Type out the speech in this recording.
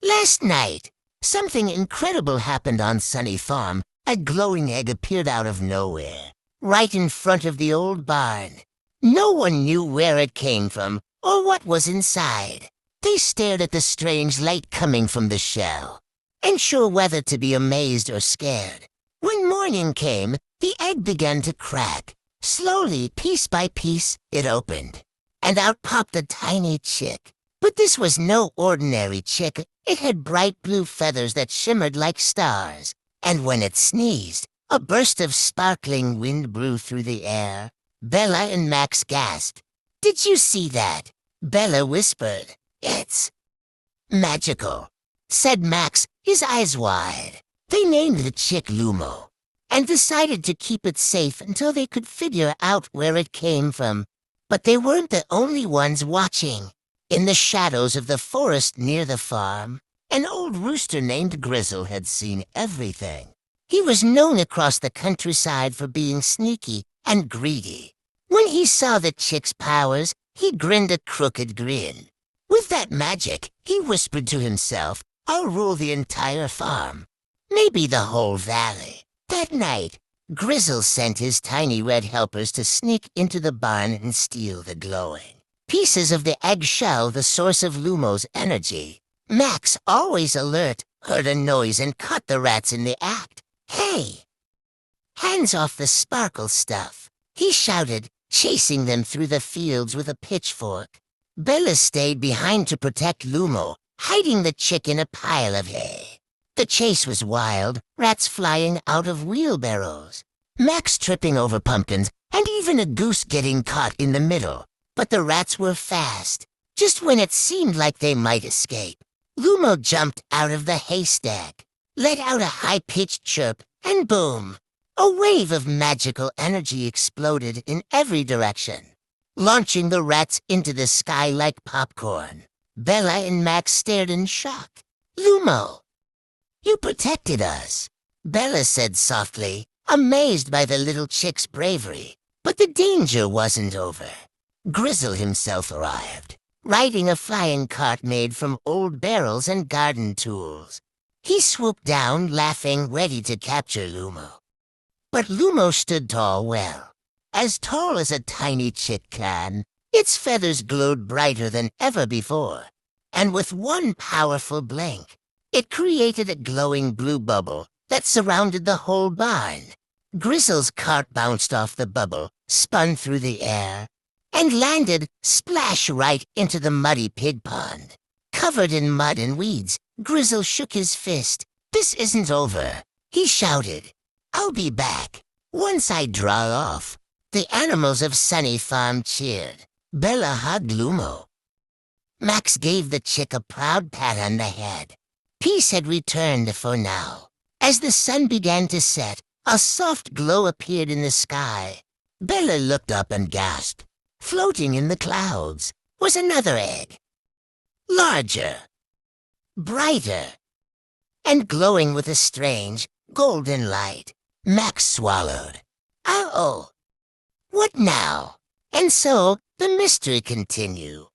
Last night, something incredible happened on Sunny Farm. A glowing egg appeared out of nowhere, right in front of the old barn. No one knew where it came from or what was inside. They stared at the strange light coming from the shell, unsure whether to be amazed or scared. When morning came, the egg began to crack. Slowly, piece by piece, it opened, and out popped a tiny chick. But this was no ordinary chick. It had bright blue feathers that shimmered like stars, and when it sneezed, a burst of sparkling wind blew through the air. Bella and Max gasped. "Did you see that?" Bella whispered. "It's magical," said Max, his eyes wide. They named the chick Lumo, and decided to keep it safe until they could figure out where it came from. But they weren't the only ones watching. In the shadows of the forest near the farm, an old rooster named Grizzle had seen everything. He was known across the countryside for being sneaky and greedy. When he saw the chick's powers, he grinned a crooked grin. With that magic, he whispered to himself, "I'll rule the entire farm, maybe the whole valley." That night, Grizzle sent his tiny red helpers to sneak into the barn and steal the glowing pieces of the eggshell, the source of Lumo's energy. Max, always alert, heard a noise and caught the rats in the act. "Hey! Hands off the sparkle stuff!" he shouted, chasing them through the fields with a pitchfork. Bella stayed behind to protect Lumo, hiding the chick in a pile of hay. The chase was wild, rats flying out of wheelbarrows, Max tripping over pumpkins, and even a goose getting caught in the middle. But the rats were fast. Just when it seemed like they might escape, Lumo jumped out of the haystack, let out a high-pitched chirp, and boom! A wave of magical energy exploded in every direction, launching the rats into the sky like popcorn. Bella and Max stared in shock. "Lumo, you protected us," Bella said softly, amazed by the little chick's bravery. But the danger wasn't over. Grizzle himself arrived, riding a flying cart made from old barrels and garden tools. He swooped down, laughing, ready to capture Lumo. But Lumo stood tall, well, as tall as a tiny chick can. Its feathers glowed brighter than ever before, and with one powerful blink, it created a glowing blue bubble that surrounded the whole barn. Grizzle's cart bounced off the bubble, spun through the air, and landed splash right into the muddy pig pond. Covered in mud and weeds, Grizzle shook his fist. "This isn't over," he shouted. "I'll be back once I dry off." The animals of Sunny Farm cheered. Bella hugged Lumo. Max gave the chick a proud pat on the head. Peace had returned for now. As the sun began to set, a soft glow appeared in the sky. Bella looked up and gasped. Floating in the clouds was another egg, larger, brighter, and glowing with a strange golden light. Max swallowed. "Uh-oh, what now?" And so the mystery continued.